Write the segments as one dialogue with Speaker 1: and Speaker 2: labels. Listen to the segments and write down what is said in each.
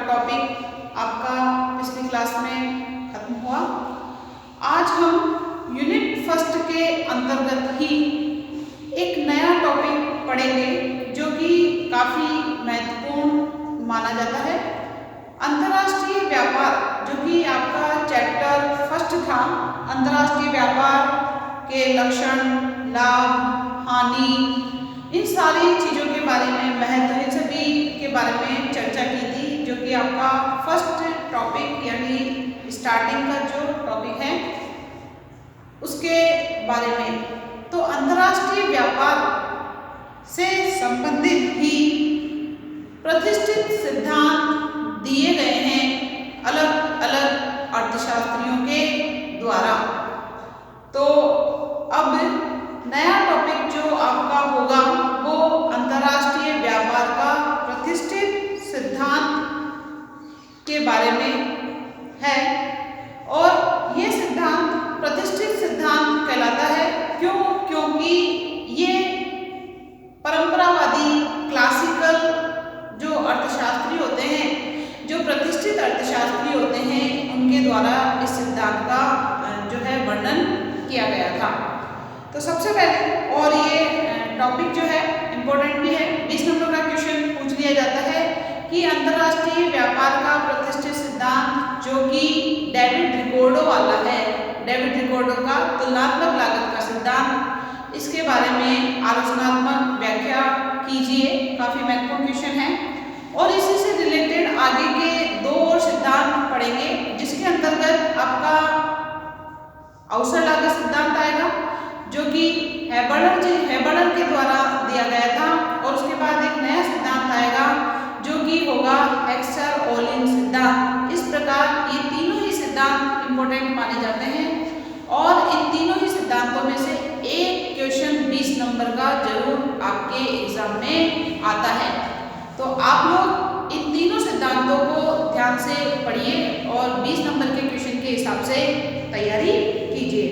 Speaker 1: Topic आपका पिछली class में खत्म हुआ। आज हम यूनिट फर्स्ट के अंतर्गत ही एक नया टॉपिक पढ़ेंगे जो कि काफ़ी महत्वपूर्ण माना जाता है। अंतर्राष्ट्रीय व्यापार, जो कि आपका चैप्टर फर्स्ट था। अंतर्राष्ट्रीय व्यापार के लक्षण, लाभ, हानि, इन सारी चीज़ों के बारे में, महत्व, इन सभी के बारे में चर्चा की थी, जो कि आपका फर्स्ट टॉपिक यानी स्टार्टिंग का जो टॉपिक है उसके बारे में। तो अंतर्राष्ट्रीय व्यापार से संबंधित ही प्रतिष्ठित सिद्धांत दिए गए हैं अलग अलग अर्थशास्त्रियों के द्वारा। तो अब नया टॉपिक जो आपका होगा वो अंतर्राष्ट्रीय व्यापार का प्रतिष्ठित सिद्धांत के बारे में है। और ये सिद्धांत प्रतिष्ठित सिद्धांत कहलाता है क्योंकि ये परंपरावादी क्लासिकल जो अर्थशास्त्री होते हैं, जो प्रतिष्ठित अर्थशास्त्री होते हैं, उनके द्वारा इस सिद्धांत का जो है वर्णन किया गया था। तो सबसे पहले, और ये टॉपिक जो है इम्पोर्टेंट भी है, 20 नंबर का क्वेश्चन पूछ लिया जाता है कि अंतर्राष्ट्रीय व्यापार का प्रतिष्ठित सिद्धांत जो कि डेविड रिकार्डो वाला है, डेविड रिकार्डो का तुलनात्मक लागत का सिद्धांत, इसके बारे में आलोचनात्मक व्याख्या कीजिए। काफ़ी महत्वपूर्ण क्वेश्चन है। और इसी से रिलेटेड आगे के दो और सिद्धांत पढ़ेंगे, जिसके अंतर्गत आपका अवसर लागत सिद्धांत आएगा जो कि हेबर्डर के द्वारा दिया गया था। और उसके बाद एक नया सिद्धांत आएगा जो कि होगा एक्सटर-ओलिन सिद्धांत। इस प्रकार ये तीनों ही सिद्धांत इंपॉर्टेंट माने जाते हैं और इन तीनों ही सिद्धांतों में से एक क्वेश्चन 20 नंबर का जरूर आपके एग्जाम में आता है। तो आप लोग इन तीनों सिद्धांतों को ध्यान से पढ़िए और 20 नंबर के क्वेश्चन के हिसाब से तैयारी कीजिए।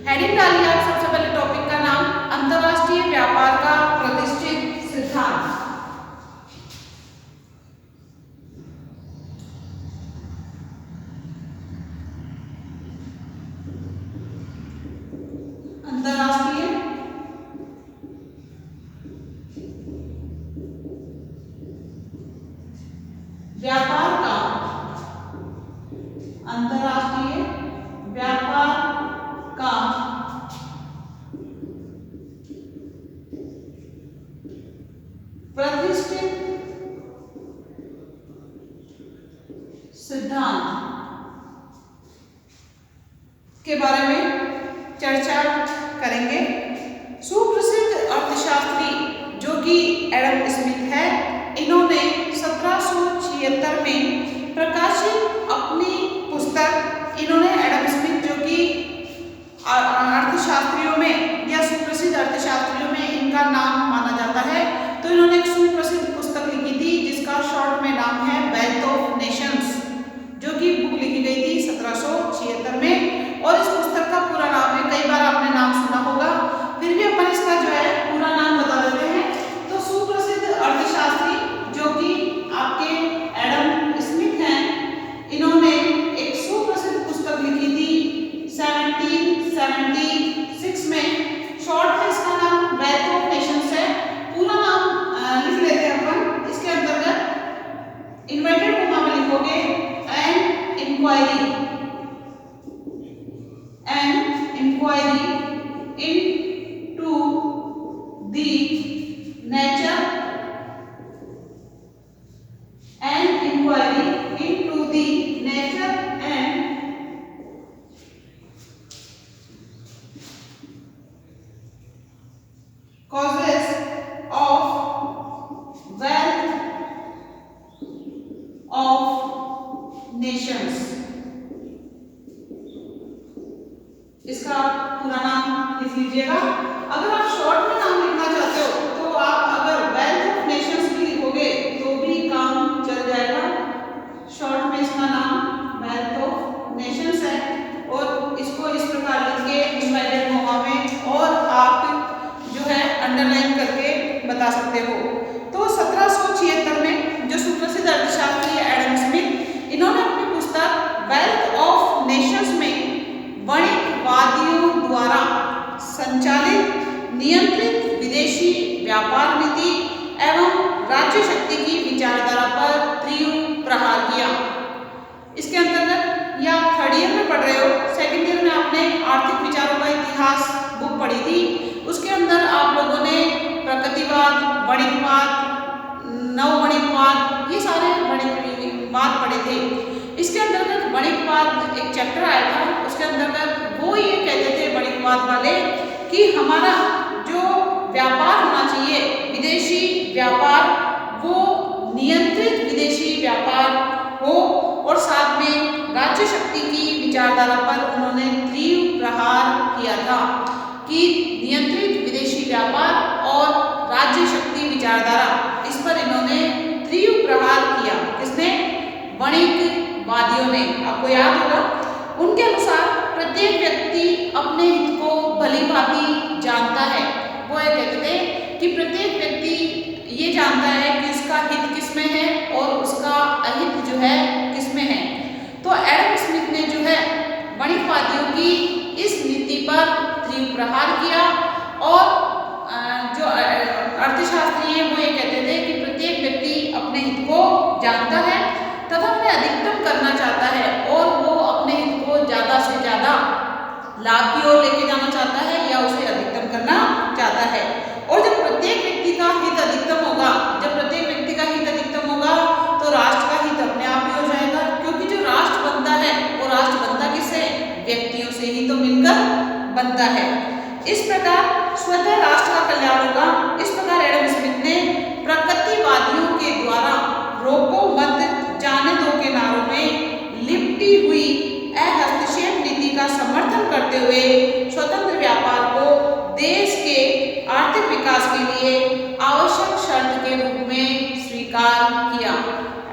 Speaker 1: हेडिंग डालिए आप सबसे पहले टॉपिक का नाम, अंतर्राष्ट्रीय व्यापार का प्रतिष्ठित सिद्धांत। अंतर्राष्ट्रीय व्यापार का, अंतर्राष्ट्रीय व्यापार का प्रतिष्ठित सिद्धांत के बारे में चर्चा करेंगे। सुप्रसिद्ध अर्थशास्त्री जो कि एडम स्मिथ है, इन्होंने 1776 में प्रकाशित अपनी पुस्तक, इन्होंने एडम स्मिथ जो कि अर्थशास्त्रियों में या सुप्रसिद्ध अर्थशास्त्रियों में इनका नाम माना जाता है, तो इन्होंने एक सुप्रसिद्ध पुस्तक लिखी थी जिसका शॉर्ट में नाम है वेल्थ ऑफ नेशंस, जो कि बुक लिखी गई थी 1776 में। और इस पुस्तक का पूरा नाम है, कई बार आपने नाम सुना होगा, फिर भी अपन इसका जो है पूरा नाम बता देते हैं। तो सुप्रसिद्ध अर्थशास्त्री जो कि आपके एडम स्मिथ हैं, इन्होंने एक सुप्रसिद्ध पुस्तक लिखी थी 1776 में। शॉर्ट में इसका नाम वेल्थ ऑफ नेशंस है। पूरा नाम लिख लेते हैं अपन। इसके अंतर्गत इन्वर्टेड कोमा में लिखोगे an enquiry into the nature and inquiry into the nature and causes of wealth of nations। इसका पूरा नाम लिख लीजिएगा। अगर आप शॉर्ट में नाम लिखना चाहते हो तो आप अगर वेल्थ ऑफ नेशंस भी लिखोगे तो भी काम चल जाएगा। शॉर्ट में इसका नाम वेल्थ ऑफ नेशंस है और इसको इस प्रकार लिख के इन्वर्टेड कोमा में और आप जो है अंडरलाइन करके बता सकते हो। तो 1776 में जो सुप्रसिद्ध अर्थशास्त्री एडम उसके अंदर आप लोगों ने प्रकृतिवाद, वणिकवाद, नववणिकवाद, ये सारे वणिकवाद पढ़े थे। इसके अंतर्गत वणिकवाद एक चैप्टर आया था, उसके अंतर्गत वो ये कहते थे वणिकवाद वाले कि हमारा जो व्यापार होना चाहिए, विदेशी व्यापार, वो नियंत्रित विदेशी व्यापार हो, और साथ में राज्य शक्ति की विचारधारा पर उन्होंने तीव्र प्रहार किया था कि नियंत्रित विदेशी व्यापार और राज्य शक्ति विचारधारा, इस पर इन्होंने तीव्र प्रहार किया। किसने? वणिकवादियों ने। आपको याद होगा, उनके अनुसार प्रत्येक व्यक्ति अपने हित को भली भांति जानता है। वो ये कहते थे कि प्रत्येक व्यक्ति ये जानता है कि उसका हित किसमें है और उसका अहित जो है किसमें है। तो एडम स्मिथ ने जो है वणिकवादियों की इस नीति पर तीव्र प्रहार किया, और जो अर्थशास्त्री हैं वो ये कहते थे कि प्रत्येक व्यक्ति अपने हित को जानता है तथा उन्हें अधिकतम करना चाहता है, और वो अपने हित को ज़्यादा से ज़्यादा लाभ की ओर लेके जाना चाहता है या उसे अधिकतम करना चाहता है। और जब प्रत्येक व्यक्ति का हित अधिकतम होगा, जब प्रत्येक व्यक्ति का हित अधिकतम होगा तो राष्ट्र का हित अपने आप ही हो जाएगा, क्योंकि जो राष्ट्र बनता है वो राष्ट्र बनता किससे? व्यक्तियों से ही तो मिलकर बनता है। इस प्रकार स्वतः राष्ट्र का कल्याण होगा। इस प्रकार एडम स्मिथ ने प्रकृतिवादियों के द्वारा रोको मत जाने दो के नारों में लिपटी हुई हस्तक्षेप नीति का समर्थन करते हुए स्वतंत्र व्यापार को देश के आर्थिक विकास के लिए आवश्यक शर्त के रूप में स्वीकार किया।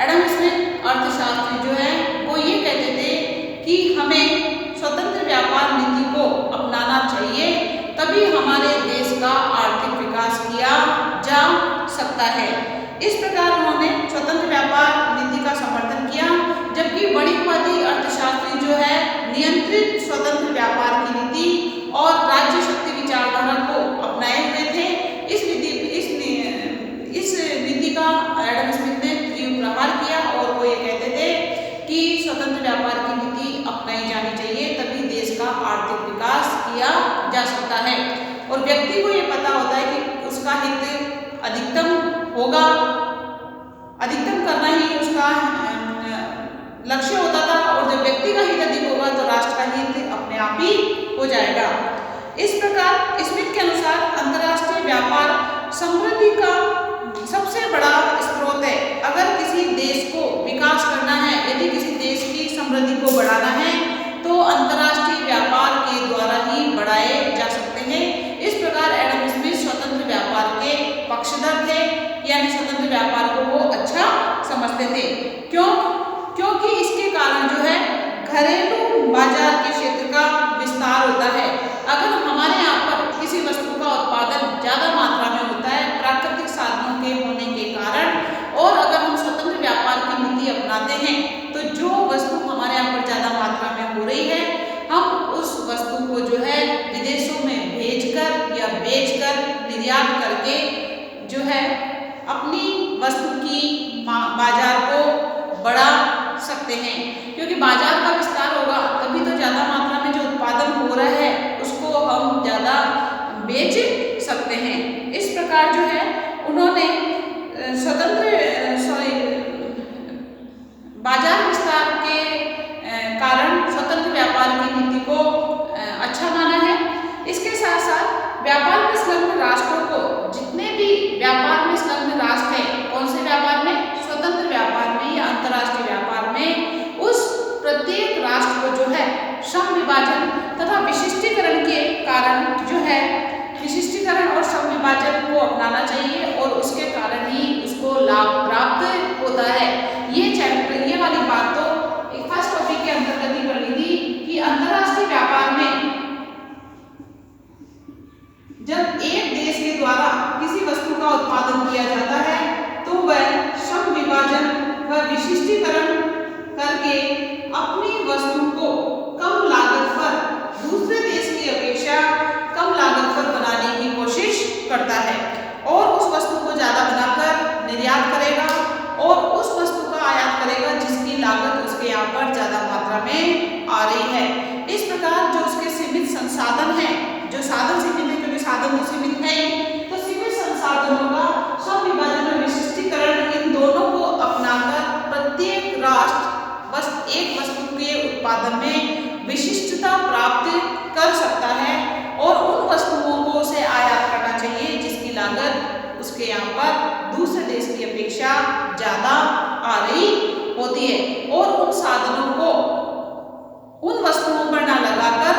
Speaker 1: एडम स्मिथ अर्थशास्त्री जो है वो ये कहते थे कि हमें स्वतंत्र व्यापार नीति को अपनाना चाहिए, तभी हमारे देश का आर्थिक विकास किया जा सकता है। इस प्रकार उन्होंने स्वतंत्र व्यापार नीति का समर्थन किया, जबकि वणिकवादी अर्थशास्त्री जो है नियंत्रित स्वतंत्र व्यापार की नीति और राज्य शक्ति विचारधारा को अपनाए हुए थे। इस नीति का एडम स्मिथ ने तीव्र प्रहार किया, और वो ये कहते थे कि स्वतंत्र व्यापार की नीति अपनाई जानी चाहिए, तभी देश का आर्थिक विकास किया जा सकता है। और व्यक्ति को ये पता होता है कि उसका हित अधिकतम होगा, अधिकतम करना ही उसका लक्ष्य होता था, और जब व्यक्ति का हित अधिक होगा तो राष्ट्र का हित अपने आप ही हो जाएगा। इस प्रकार स्मिथ के अनुसार अंतर्राष्ट्रीय व्यापार समृद्धि का सबसे बड़ा स्रोत है। अगर किसी देश को विकास करना है, यदि किसी देश की समृद्धि को बढ़ाना है, तो अंतर्राष्ट्रीय व्यापार के द्वारा ही बढ़ाए जा सकते हैं। इस प्रकार एडम स्मिथ स्वतंत्र व्यापार के पक्षधर थे, यानी स्वतंत्र व्यापार को वो अच्छा समझते थे। क्योंकि इसके कारण जो है घरेलू बाजार के क्षेत्र का विस्तार होता है। अगर हमारे यहाँ पर किसी वस्तु का उत्पादन ज़्यादा मात्रा में होता है प्राकृतिक साधनों के होने के कारण, और अगर हम स्वतंत्र व्यापार की नीति अपनाते हैं, तो जो वस्तु हमारे यहाँ पर ज़्यादा मात्रा में हो रही है, हम उस वस्तु को जो है विदेशों में भेजकर या बेचकर निर्यात करके जो है अपनी वस्तु की बाजार को बढ़ा सकते हैं। क्योंकि बाजार का विस्तार होगा तभी तो ज़्यादा मात्रा में जो उत्पादन हो रहा है उसको हम ज़्यादा बेच सकते हैं। इस प्रकार जो है उन्होंने बाजार विस्तार के कारण स्वतंत्र व्यापार की नीति को अच्छा माना है। इसके साथ साथ व्यापार में संलग्न राष्ट्रों को, जितने भी व्यापार में संलग्न राष्ट्र हैं, कौन से व्यापार में? स्वतंत्र व्यापार में या अंतर्राष्ट्रीय व्यापार में, उस प्रत्येक राष्ट्र को जो है श्रम विभाजन तथा विशिष्टीकरण के कारण जो है विशिष्टीकरण और श्रम विभाजन को अपनाना चाहिए, और उसके कारण ही उसको लाभ प्राप्त होता है। ये वाली बात तो एक फर्स्ट टॉपिक के अंतर्गत ही पढ़ी थी कि अंतर्राष्ट्रीय व्यापार में जब एक देश के द्वारा किसी वस्तु का उत्पादन किया जाता है तो वह श्रम विभाजन व विशिष्टीकरण करके अपनी वस्तु को कम लागत पर दूसरे देश की अपेक्षा कम लागत पर बनाने की कोशिश करता है, और उस वस्तु को ज़्यादा बनाकर निर्यात करेगा और उस वस्तु का आयात करेगा जिसकी लागत उसके यहाँ पर ज़्यादा मात्रा में आ रही है। इस प्रकार जो उसके सीमित संसाधन हैं, जो साधन सीमित है, क्योंकि साधन एक वस्तु के उत्पादन में विशिष्टता प्राप्त कर सकता है और उन वस्तुओं को उसे आयात करना चाहिए जिसकी लागत उसके यहाँ पर दूसरे देश की अपेक्षा ज्यादा आ रही होती है, और उन साधनों को उन वस्तुओं पर ना लगाकर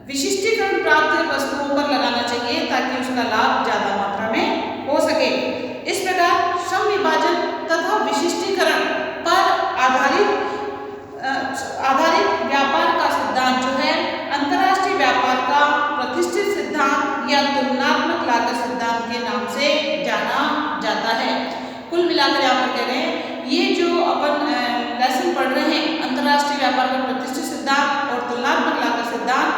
Speaker 1: विशिष्टीकरण प्राप्त वस्तुओं पर लगाना चाहिए ताकि उसका लाभ ज्यादा मात्रा में हो सके। इस प्रकार श्रम विभाजन तथा विशिष्टीकरण पर आधारित व्यापार का सिद्धांत जो है अंतर्राष्ट्रीय व्यापार का प्रतिष्ठित सिद्धांत या तुलनात्मक लागत सिद्धांत के नाम से जाना जाता है। कुल मिलाकर यहाँ पर कह रहे हैं ये जो अपन लेसन पढ़ रहे हैं अंतर्राष्ट्रीय व्यापार का प्रतिष्ठित सिद्धांत और तुलनात्मक लागत सिद्धांत,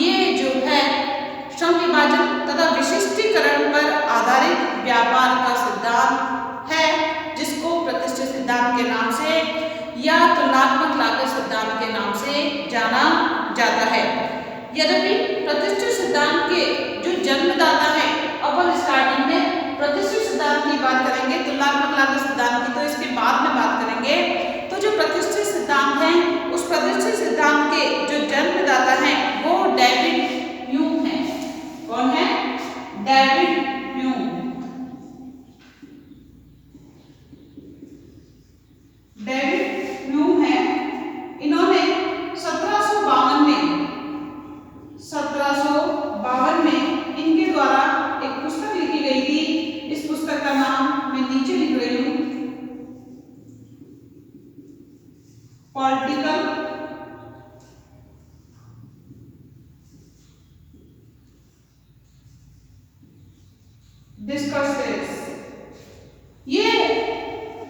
Speaker 1: ये जो है श्रम विभाजन तथा विशिष्टीकरण पर आधारित व्यापार का सिद्धांत है जिसको प्रतिष्ठित सिद्धांत के नाम से या तुलनात्मक लागत सिद्धांत के नाम से जाना जाता है। यद्यपि प्रतिष्ठित सिद्धांत के जो जन्मदाता है, अपन स्टार्टिंग में प्रतिष्ठित सिद्धांत की बात करेंगे, तुलनात्मक लागत सिद्धांत की तो इसके बाद में बात करेंगे। तो जो प्रतिष्ठित सिद्धांत है उस प्रतिष्ठित सिद्धांत के जो जन्मदाता है वो डेविड ह्यूम है। कौन है? David Hume. डेविड ह्यूम है। इन्होंने 1752 में इनके द्वारा एक पुस्तक लिखी गई थी। इस पुस्तक का नाम मैं नीचे लिख रही हूँ, पॉलिटिकल डिस्कसेस। ये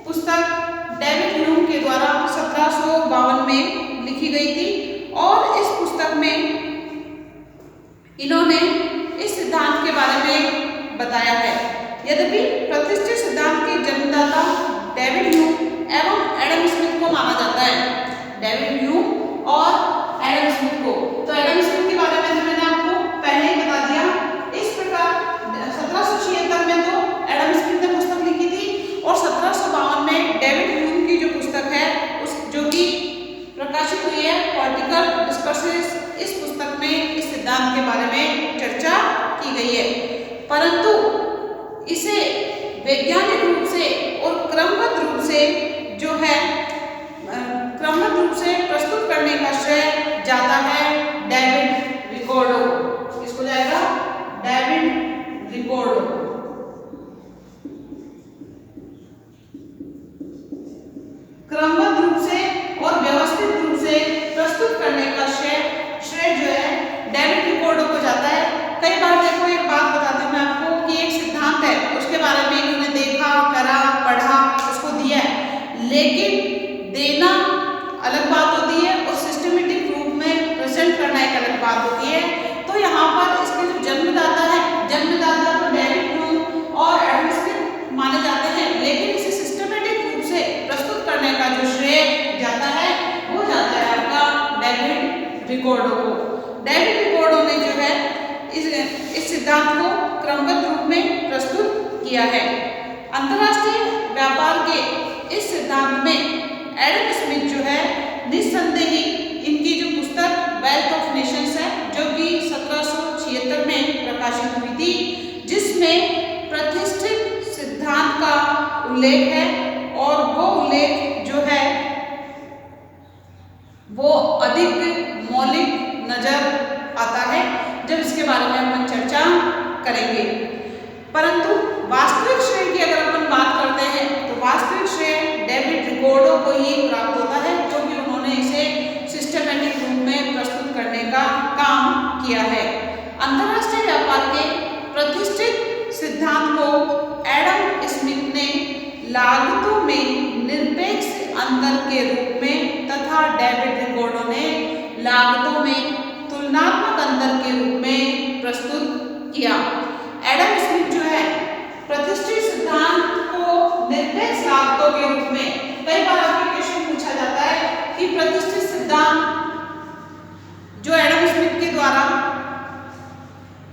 Speaker 1: पुस्तक डेविड ह्यूम के द्वारा 1752 में लिखी गई थी और इस पुस्तक में इन्होंने इस सिद्धांत के बारे में बताया है। यद्यपि प्रतिष्ठित सिद्धांत के जन्मदाता डेविड ह्यूम एवं एडम स्मिथ को माना जाता है। डेविड ह्यूम और एडम स्मिथ को, तो एडम स्मिथ के बारे में मैंने आपको पहले ही बता दिया। इस प्रकार 1776 में तो एडम स्मिथ ने पुस्तक लिखी थी और 1752 में डेविड ह्यूम की जो पुस्तक है उस जो कि प्रकाशित हुई है पॉलिटिकल डिस्कसेस, इस पुस्तक में इस सिद्धांत के बारे में चर्चा की गई है। परंतु इसे वैज्ञानिक रूप से और क्रमबद्ध रूप से जो है क्रमबद्ध रूप से प्रस्तुत करने का श्रेय जाता है डेविड रिकार्डो। किसको जाएगा? David Ricardo. क्रमबद्ध रूप से और व्यवस्थित रूप से प्रस्तुत करने का श्रेय जो है डेविड रिकार्डो को जाता है। कई बार देखो एक बात बताती हूँ मैं आपको कि एक सिद्धांत है उसके बारे में इन्होंने देखा, करा, पढ़ा, उसको दिया है, लेकिन देना अलग बात होती है और सिस्टमेटिक रूप में प्रेजेंट करना एक अलग बात होती है। तो यहाँ पर इसके जो जन्मदाता है, जन्मदाता तो डेविड ह्यूम और एडम स्मिथ माने जाते हैं, लेकिन इसे सिस्टमेटिक रूप से प्रस्तुत करने का जो श्रेय जाता है वो जाता है आपका डेविड रिकार्डो को। डेविड रिकार्डो ने जो है इस सिद्धांत को क्रमबद्ध रूप में प्रस्तुत किया है। अंतर्राष्ट्रीय व्यापार के इस सिद्धांत में एडम स्मिथ जो है निस्संदेह ही इनकी जो पुस्तक वेल्थ ऑफ नेशंस है जो कि 1776 में प्रकाशित हुई थी, जिसमें प्रतिष्ठित सिद्धांत का उल्लेख है और वो उल्लेख जो है वो अधिक मौलिक नजर आता है जब इसके बारे में हम चर्चा करेंगे। परंतु वास्तविक श्रेय की अगर अपन बात करते हैं तो वास्तविक श्रेय डेविड रिकार्डो को ही प्राप्त होता है क्योंकि उन्होंने इसे सिस्टमैटिक रूप में प्रस्तुत करने का काम किया है। अंतर्राष्ट्रीय व्यापार के प्रतिष्ठित सिद्धांत को एडम स्मिथ ने लागतों में निरपेक्ष अंतर के रूप में तथा डेविड रिकार्डो ने लागतों में तुलनात्मक अंतर के रूप में प्रस्तुत किया। एडम स्मिथ जो है प्रतिष्ठित सिद्धांत को निरपेक्ष लागतों के रूप में, कई बार आपके क्वेश्चन पूछा जाता है कि प्रतिष्ठित सिद्धांत जो एडम स्मिथ के द्वारा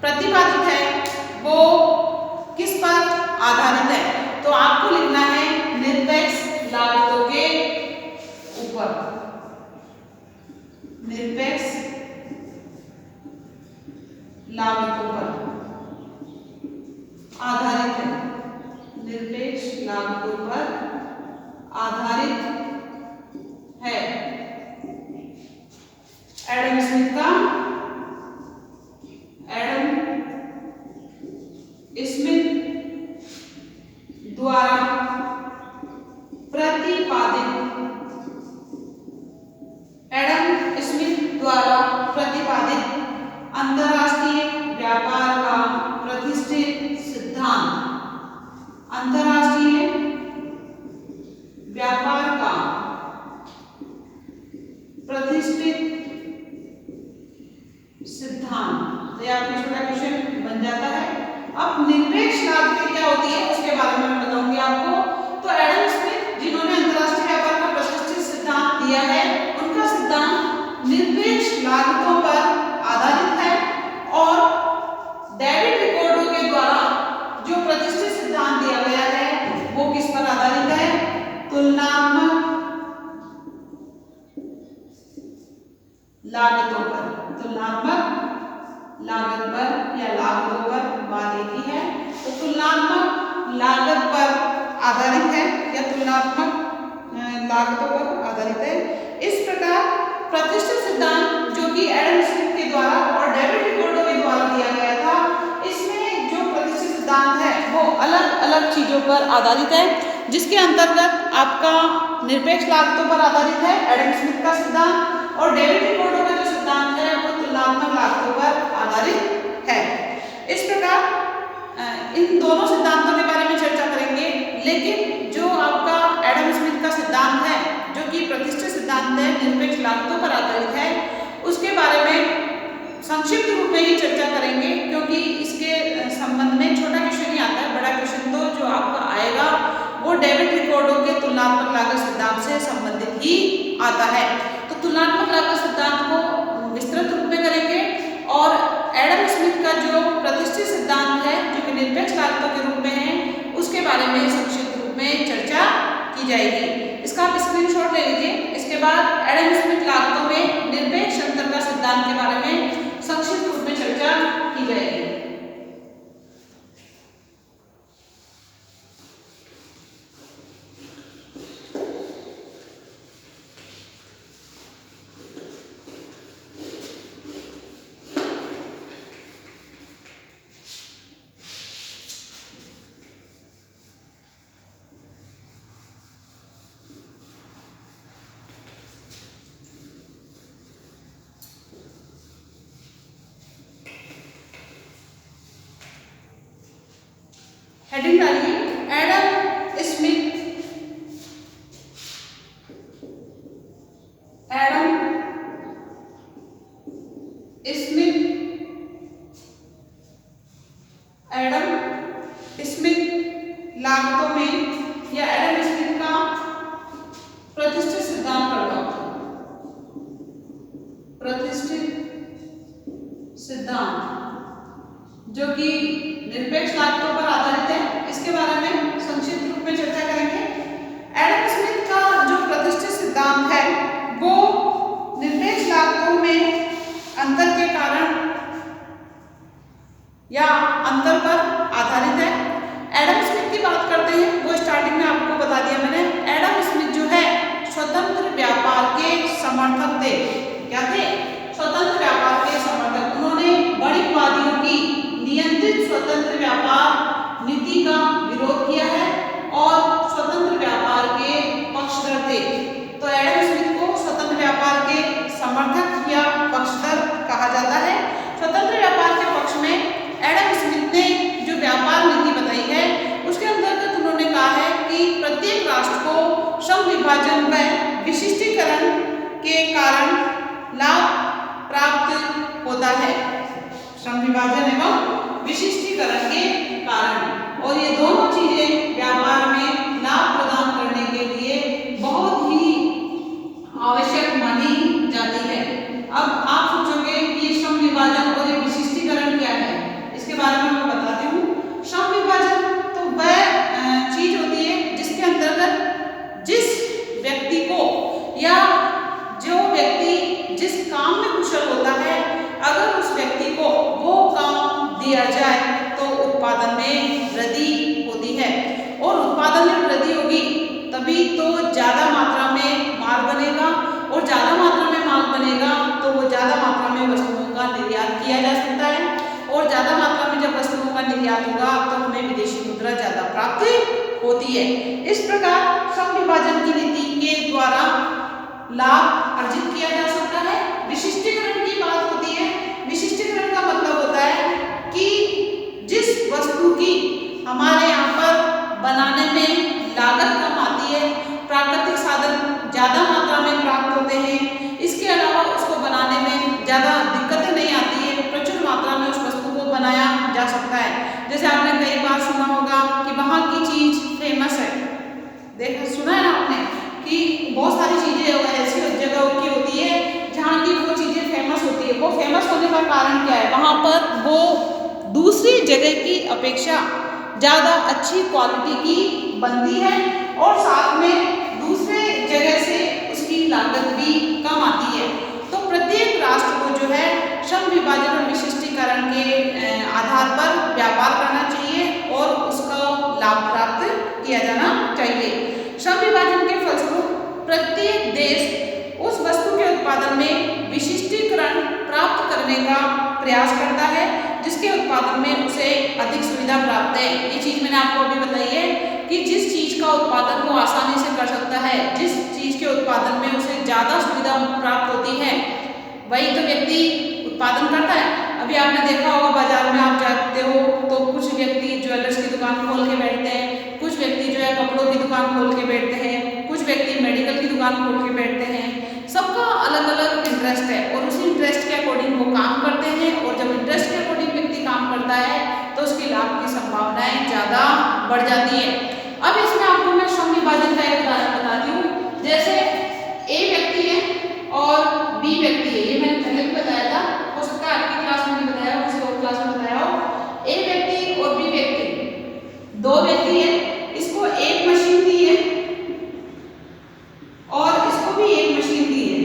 Speaker 1: प्रतिपादित है वो किस पर आधारित है, तो आपको लिखना है निरपेक्ष लागतों के ऊपर। निरपेक्ष लागतों पर आधारित है, निरपेक्ष लागतों पर आधारित है। एडम स्मिथ द्वारा प्रतिपादित अंतरराष्ट्रीय व्यापार का प्रतिष्ठित सिद्धांत, अंतरराष्ट्रीय व्यापार का प्रतिष्ठित सिद्धांत। तो यह आपका छोटा क्वेश्चन बन जाता है। अब निरपेक्ष लागत क्या होती है उसके बारे में मैं बताऊंगी आपको। तो एडम स्मिथ जिन्होंने अंतरराष्ट्रीय व्यापार का प्रतिष्ठित सिद्धांत दिया है, उनका सिद्धांत निरपेक्ष लागतों पर आधारित है। और डेविड रिकार्डो के द्वारा जो प्रतिष्ठित सिद्धांत दिया गया है वो किस पर आधारित है? तुलनात्मक लागतों पर, तुलनात्मक लागत पर या लागतों पर बात एक ही है। तो तुलनात्मक लागत पर आधारित है या तुलनात्मक लागतों पर आधारित है। इस प्रकार प्रतिष्ठित सिद्धांत जो कि एडम स्मिथ के द्वारा और डेविड रिकार्डो के द्वारा दिया गया था, इसमें जो प्रतिष्ठित सिद्धांत है वो अलग अलग चीजों पर आधारित है, जिसके अंतर्गत आपका निरपेक्ष लागतों पर आधारित है एडम स्मिथ का सिद्धांत, और डेविड रिकार्डो का जो सिद्धांत है वो तुलनात्मक लागतों पर आधारित है। इस प्रकार इन दोनों सिद्धांतों के बारे में चर्चा करेंगे, लेकिन जो आपका एडम स्मिथ का सिद्धांत है जो कि प्रतिष्ठित सिद्धांत है, निरपेक्ष लागतों पर आधारित है, उसके बारे में संक्षिप्त रूप में ही चर्चा करेंगे, क्योंकि इसके संबंध में छोटा क्वेश्चन ही आता है। बड़ा क्वेश्चन तो जो आपका आएगा वो डेविड रिकार्डो के तुलनात्मक लागत सिद्धांत से संबंधित ही आता है। तो तुलनात्मक लागत सिद्धांत को विस्तृत रूप में करेंगे और एडम स्मिथ का जो प्रतिष्ठित सिद्धांत है जो कि निरपेक्ष लागतों के रूप में है, उसके बारे में संक्षिप्त रूप में चर्चा की जाएगी। इसका आप स्क्रीनशॉट ले लीजिए। इसके बाद एडम स्मिथ लागतों में निरपेक्ष अंतर का सिद्धांत के बारे में संक्षिप्त रूप में चर्चा की जाएगी। हेडिंग डालिए एडम स्मिथ, लागतों में या एडम स्मिथ का प्रतिष्ठित सिद्धांत पढ़ाओ। प्रतिष्ठित सिद्धांत जो कि निरपेक्ष लागतों पर आधारित है, इसके बारे में संक्षिप्त रूप में चर्चा करेंगे। एडम स्मिथ का जो प्रतिष्ठित सिद्धांत है वो निरपेक्ष लागतों में अंतर के कारण या अंतर पर आधारित है। एडम स्मिथ की बात करते हैं, वो स्टार्टिंग में आपको बता दिया मैंने। एडम स्मिथ जो है स्वतंत्र व्यापार के समर्थक थे। क्या थे? स्वतंत्र व्यापार के समर्थक। उन्होंने बड़ीवादियों की नियंत्रित स्वतंत्र व्यापार नीति का विरोध किया है और स्वतंत्र व्यापार के पक्षधर थे। तो एडम स्मिथ को स्वतंत्र व्यापार के समर्थक या पक्षधर कहा जाता है। स्वतंत्र व्यापार के पक्ष में एडम स्मिथ ने जो व्यापार नीति बताई है उसके अंतर्गत उन्होंने कहा है कि प्रत्येक राष्ट्र को श्रम विभाजन व विशिष्टीकरण के कारण लाभ प्राप्त होता है। श्रम विभाजन एवं विशिष्टीकरण के कारण, और ये दोनों चीजें व्यापार में लाभ प्रदान करने के लिए बहुत ही आवश्यक मानी जाती है। अब आप सोचोगे कि ये श्रम विभाजन और ये विशिष्टीकरण क्या है, इसके बारे में मैं बताती हूँ। श्रम विभाजन तो वह चीज होती है जिसके अंतर्गत जिस व्यक्ति को या जाए तो उत्पादन में वृद्धि होती है, और उत्पादन में वृद्धि होगी तभी तो ज़्यादा मात्रा में माल बनेगा, और ज़्यादा मात्रा में माल बनेगा तो वो ज़्यादा मात्रा में वस्तुओं का निर्यात किया जा सकता है, और ज़्यादा मात्रा में जब वस्तुओं का निर्यात होगा तो हमें विदेशी मुद्रा ज़्यादा प्राप्त होती है। इस प्रकार श्रम विभाजन की नीति के द्वारा लाभ अर्जित किया जा सकता है। विशिष्टीकरण की बात होती है। विशिष्टीकरण का मतलब होता है कि जिस वस्तु की हमारे यहाँ पर बनाने में लागत कम आती है, प्राकृतिक साधन ज़्यादा मात्रा में प्राप्त होते हैं, इसके अलावा उसको बनाने में ज़्यादा दिक्कतें नहीं आती है, प्रचुर मात्रा में उस वस्तु को बनाया जा सकता है। जैसे आपने कई बार सुना होगा कि वहाँ की चीज़ फेमस है, देखा सुना है ना आपने कि बहुत सारी चीज़ें ऐसी जगहों की होती है जहाँ की वो चीज़ें फेमस होती है। वो फेमस होने का कारण क्या है? वहाँ पर वो दूसरी जगह की अपेक्षा ज़्यादा अच्छी क्वालिटी की बनती है, और साथ में दूसरे जगह से उसकी लागत भी कम आती है। तो प्रत्येक राष्ट्र को जो है श्रम विभाजन और विशिष्टीकरण के आधार पर व्यापार करना चाहिए और उसका लाभ प्राप्त किया जाना चाहिए। श्रम विभाजन के फलस्वरूप प्रत्येक देश उस वस्तु के उत्पादन में विशिष्टीकरण प्राप्त करने का प्रयास करता है जिसके उत्पादन में उसे अधिक सुविधा प्राप्त है। ये चीज़ मैंने आपको अभी बताई है कि जिस चीज़ का उत्पादन वो आसानी से कर सकता है, जिस चीज़ के उत्पादन में उसे ज़्यादा सुविधा प्राप्त होती है, वही तो व्यक्ति उत्पादन करता है। अभी आपने देखा होगा बाजार में आप जाते हो तो कुछ व्यक्ति ज्वेलर्स की दुकान खोल के बैठते हैं, कुछ व्यक्ति जो है कपड़ों की दुकान खोल के बैठते हैं, कुछ व्यक्ति मेडिकल की दुकान खोल के बैठते हैं। सबका अलग अलग इंटरेस्ट है और उसी इंटरेस्ट के अकॉर्डिंग वो काम करते हैं, और जब इंटरेस्ट के अकॉर्डिंग व्यक्ति काम करता है तो उसके लाभ की संभावनाएं ज़्यादा बढ़ जाती है। अब इसमें आपको मैं श्रम विभाजन का एक उदाहरण बताती हूँ। जैसे ए व्यक्ति है और बी व्यक्ति है, ये मैंने पहले भी बताया था, हो सकता है आपकी क्लास में भी बताया हो, किसी और क्लास में बताया हो। ए व्यक्ति और बी व्यक्ति, दो व्यक्ति है, इसको एक मशीन दी है और इसको भी एक मशीन दी है,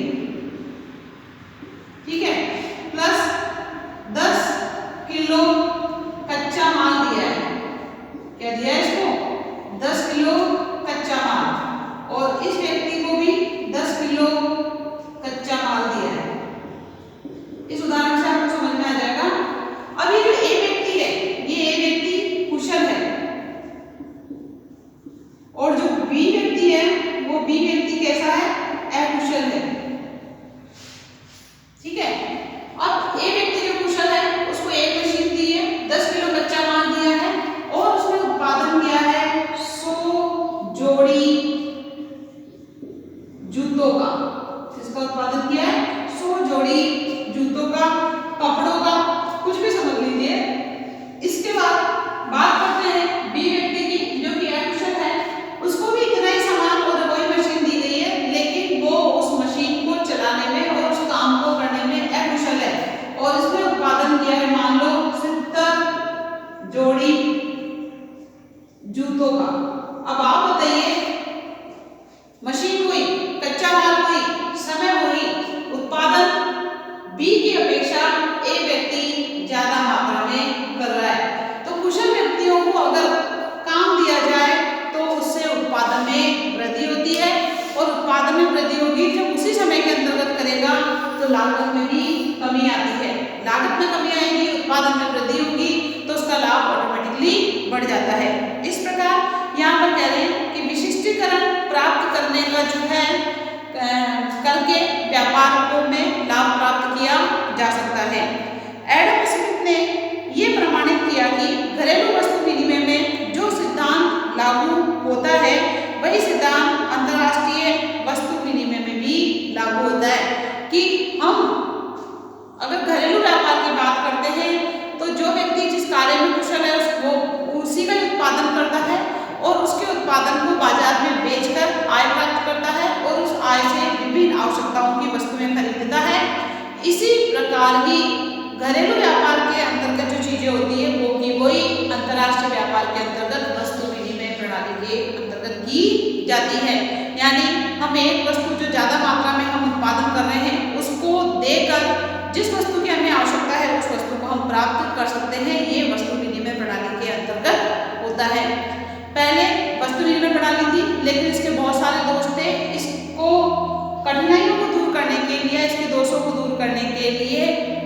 Speaker 1: ठीक है, प्लस 10 किलो कच्चा माल दिया है। क्या दिया है इसको? 10 किलो कच्चा माल, और इस व्यक्ति को भी 10 किलो कच्चा माल दिया है। इस उदाहरण से आपको समझ में आ जाएगा। अब ये जो ए व्यक्ति है, ये ए व्यक्ति कुशल है, और जो बी व्यक्ति है वो बी व्यक्ति कैसा है? अकुशल है, ठीक है। अब ए व्यक्ति जो कुशल है उसको एक मशीन दी है, 10 किलो कच्चा माल दिया है, और उसने उत्पादन किया है 100 जोड़ी जूतों का। इसका उत्पादन किया है 100 जोड़ी जूतों का, कपड़ों का, कुछ भी समझ लीजिए। इसके बाद बात करते हैं बी व्यक्ति की जो कि अकुशल है, उसको भी इतना ही सामान और वही मशीन दी गई है, लेकिन वो उस मशीन को चलाने में और उस काम को करने में अकुशल है, और इसने उत्पादन किया है मान लो 70 जोड़ी जूतों का। अब आप बताइए, मशीन हुई, कच्चा माल हुई, समय हुई, उत्पादन बी की अपेक्षा ए व्यक्ति ज्यादा मात्रा में कर रहा है। तो कुशल व्यक्तियों को अगर काम दिया जाए तो उससे उत्पादन में वृद्धि होती है, और उत्पादन में वृद्धि होगी जब उसी समय के अंतर्गत करेगा तो लागत में भी कमी आती है। लागत में कमी आएगी, उत्पादन में वृद्धि होगी तो उसका लाभ ऑटोमेटिकली बढ़ जाता है। इस प्रकार यहाँ पर कह रहे हैं कि विशिष्टीकरण प्राप्त करने का जो है करके व्यापार में लाभ प्राप्त किया जा सकता है। एडम स्मिथ ने ये प्रमाणित किया कि घरेलू वस्तु विनिमय में जो सिद्धांत लागू होता है वही सिद्धांत अंतर्राष्ट्रीय वस्तु विनिमय में भी लागू होता है, कि हम अगर घरेलू व्यापार की बात करते हैं तो जो व्यक्ति जिस कार्य में कुशल है वो उसी का उत्पादन करता है, और उसके उत्पादन को बाजार में बेचकर आय प्राप्त करता है, और उस आय से विभिन्न आवश्यकताओं की वस्तुएं खरीदता है। इसी प्रकार ही घरेलू व्यापार के अंतर्गत जो चीजें होती है वो की वही अंतर्राष्ट्रीय व्यापार के अंतर्गत वस्तु विनिमय प्रणाली के अंतर्गत की जाती है। यानी हम एक वस्तु जो ज्यादा मात्रा में हम उत्पादन कर रहे हैं उसको देकर जिस वस्तु की हमें आवश्यकता है उस वस्तु को हम प्राप्त कर सकते हैं। ये वस्तु होता है। पहले वस्तु विनिमय प्रणाली थी, लेकिन इसके बहुत सारे दोष थे। इसको कठिनाइयों को दूर करने के लिए, इसके दोषों को दूर करने के लिए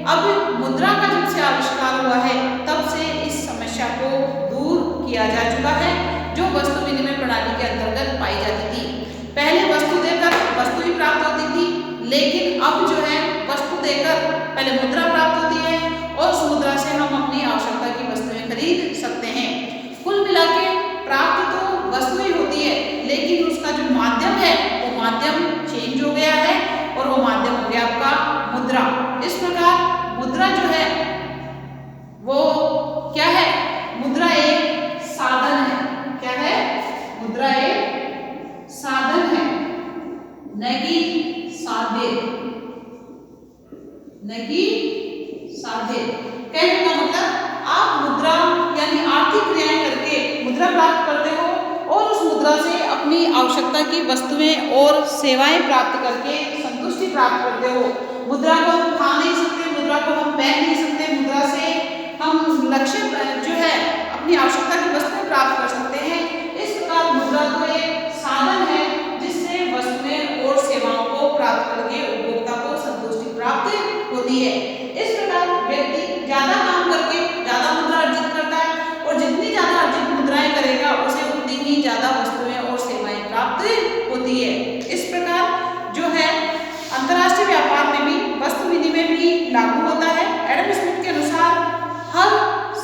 Speaker 1: अब मुद्रा का जब से आविष्कार हुआ है तब से इस समस्या को दूर किया जा चुका है, जो वस्तु विनिमय प्रणाली के अंतर्गत पाई जाती थी। पहले वस्तु देकर वस्तु ही प्राप्त होती थी, लेकिन अब जो है वस्तु देकर पहले मुद्रा प्राप्त होती है और उस मुद्रा से हम अपनी आवश्यकता की वस्तुएं खरीद सकते हैं। कुल मिला के प्राप्त तो वस्तु ही होती है, लेकिन उसका जो माध्यम है वो माध्यम चेंज हो गया है और वो माध्यम हो गया आपका मुद्रा। इस प्रकार मुद्रा जो है वो क्या है? मुद्रा एक साधन है। क्या है? मुद्रा एक साधन है, न कि साध्य, न कि साध्य। कहने का मतलब आप मुद्रा यानी आर्थिक क्रियाएं करके मुद्रा प्राप्त करते हो और उस मुद्रा से अपनी आवश्यकता की वस्तुएं और सेवाएं प्राप्त करके संतुष्टि प्राप्त करते हो। मुद्रा को हम खा नहीं सकते, मुद्रा को हम पहन नहीं सकते, मुद्रा से हम लक्ष्य जो है अपनी आवश्यकता की वस्तुएं प्राप्त कर सकते हैं। इस प्रकार मुद्रा तो एक साधन है जिससे वस्तुएं और सेवाओं को प्राप्त करके उपभोक्ता को संतुष्टि प्राप्त होती है। इस प्रकार व्यक्ति ज्यादा काम करके ज्यादा मुद्रा अर्जित करता है और जितनी ज्यादा अर्जित मुद्राएं करेगा उसे उतनी ही ज्यादा वस्तुएं और सेवाएं प्राप्त होती है। इस प्रकार जो है अंतर्राष्ट्रीय व्यापार में भी वस्तु विनिमय भी लागू होता है। एडम स्मिथ के अनुसार हर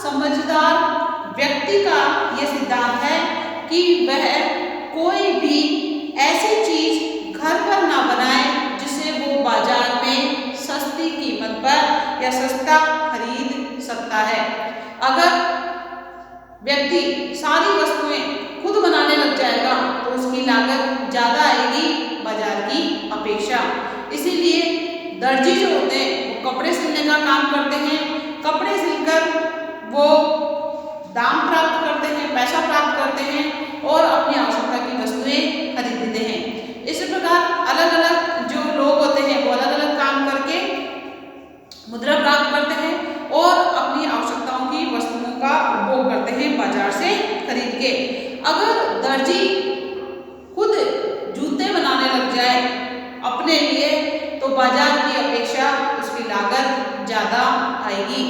Speaker 1: समझदार व्यक्ति का यह सिद्धांत है कि वह कोई भी ऐसी चीज घर पर ना बनाए जिसे वो बाजार में सस्ती कीमत पर या सस्ता खरीद सकता है। अगर व्यक्ति सारी वस्तुएं खुद बनाने लग जाएगा तो उसकी लागत ज्यादा आएगी बाजार की अपेक्षा। इसीलिए दर्जी जो होते हैं वो कपड़े सिलने का काम करते हैं, कपड़े सिलकर वो दाम प्राप्त करते हैं, पैसा प्राप्त करते हैं और अपनी आवश्यकता की वस्तुएं खरीदते हैं। इसी प्रकार अलग अलग जो लोग होते हैं वो अलग अलग काम करके मुद्रा प्राप्त करते हैं और अपनी आवश्यकताओं की वस्तुओं का उपभोग करते हैं बाजार से खरीद के। अगर दर्जी खुद जूते बनाने लग जाए अपने लिए तो बाजार की अपेक्षा उसकी लागत ज्यादा आएगी।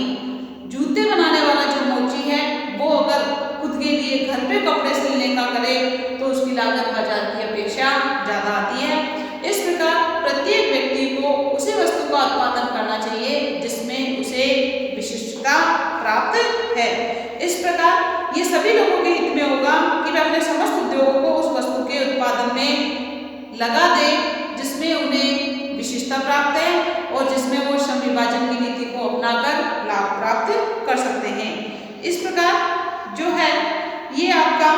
Speaker 1: जूते बनाने वाला जो मोची है वो अगर खुद के लिए घर पे कपड़े सिलने का करे तो उसकी लागत बाजार की अपेक्षा ज्यादा आती है। इस प्रकार प्रत्येक व्यक्ति को उसी वस्तु का उत्पादन करना चाहिए जिसमें उसे विशिष्टता प्राप्त है। इस प्रकार ये सभी लोगों के हित में होगा कि वे अपने समस्त उद्योगों को उस वस्तु के उत्पादन में लगा दे जिसमें उन्हें विशिष्टता प्राप्त है और जिसमें वो श्रम विभाजन की नीति को अपनाकर लाभ प्राप्त कर सकते हैं। इस प्रकार जो है ये आपका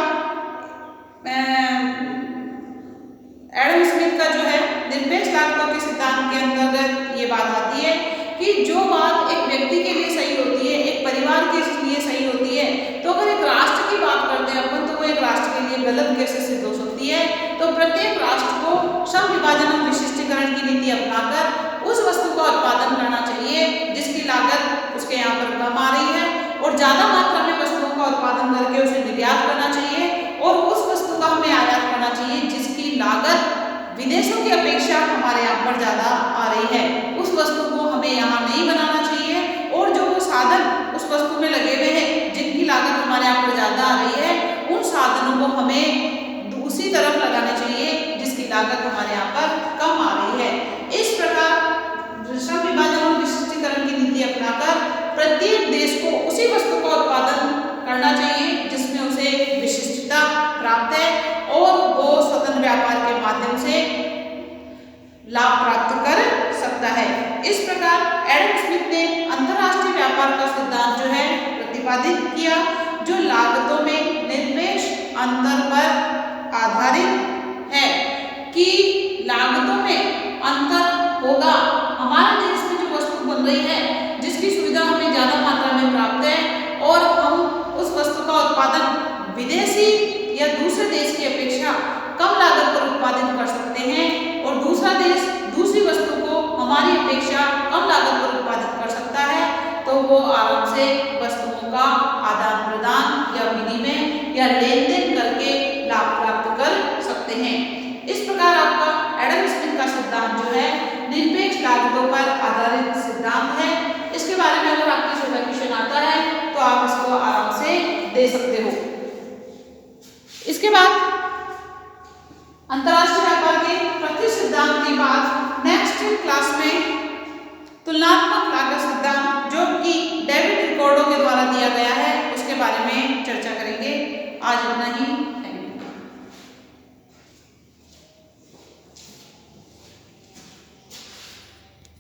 Speaker 1: एडम स्मिथ का जो है निरपेक्ष लागतों के सिद्धांत के अंतर्गत ये बात आती है कि जो बात एक व्यक्ति के लिए सही होती है, एक परिवार के लिए सही होती है, तो अगर एक राष्ट्र की बात करते हैं अपन तो वो एक राष्ट्र के लिए गलत कैसे सिद्ध हो सकती है। तो प्रत्येक राष्ट्र को श्रम विभाजन और विशिष्टीकरण की नीति अपनाकर उस वस्तु का उत्पादन करना चाहिए जिसकी लागत उसके यहाँ पर कम आ रही है और ज्यादा मात्रा में वस्तुओं का उत्पादन करके उसे निर्यात करना चाहिए और उस वस्तु का हमें आयात करना चाहिए जिसकी लागत विदेशों की अपेक्षा हमारे यहाँ पर ज्यादा आ रही है। उस वस्तु को हमें यहाँ नहीं बनाना चाहिए और जो वो साधन उस वस्तु में लगे हुए हैं जिनकी लागत हमारे यहाँ पर ज्यादा आ रही है उन साधनों को हमें उसी तरफ लगाना चाहिए जिसकी लागत हमारे यहाँ पर कम आ रही है। इस प्रकार श्रम विभाजन और विशिष्टीकरण की नीति अपनाकर प्रत्येक देश को उसी वस्तु का उत्पादन करना चाहिए जिसमें उसे विशिष्टता प्राप्त है और वो स्वतंत्र व्यापार के माध्यम से लाभ प्राप्त कर सकता है। इस प्रकार एडम स्मिथ ने अंतर्राष्ट्रीय व्यापार का सिद्धांत जो है प्रतिपादित किया जो लागतों में निरपेक्ष अंतर पर आधारित है कि लागतों में अंतर होगा। हमारे देश में जो वस्तु बन रही है जिसकी सुविधा हमें ज्यादा मात्रा में प्राप्त है और हम उस वस्तु का उत्पादन विदेशी या दूसरे देश की अपेक्षा कम लागत पर उत्पादित कर सकते हैं और दूसरा देश दूसरी वस्तु को हमारी अपेक्षा कम लागत पर उत्पादित कर सकता है तो वो आराम से वस्तुओं का आदान प्रदान या विनिमय या लेन देन करके लाभ प्राप्त कर सकते हैं। इस प्रकार आपका एडम स्मिथ का सिद्धांत जो है निरपेक्ष लागतों पर आधारित सिद्धांत है। इसके बारे में अगर आपके से क्वेश्चन आता है तो आप इसको आराम से दे सकते हो। इसके बाद अंतरराष्ट्रीय व्यापार के प्रकृति सिद्धांत के बाद नेक्स्ट क्लास में तुलनात्मक लागत सिद्धांत जो कि डेविड रिकार्डो के द्वारा दिया गया है उसके बारे में चर्चा करेंगे। आज इतना ही।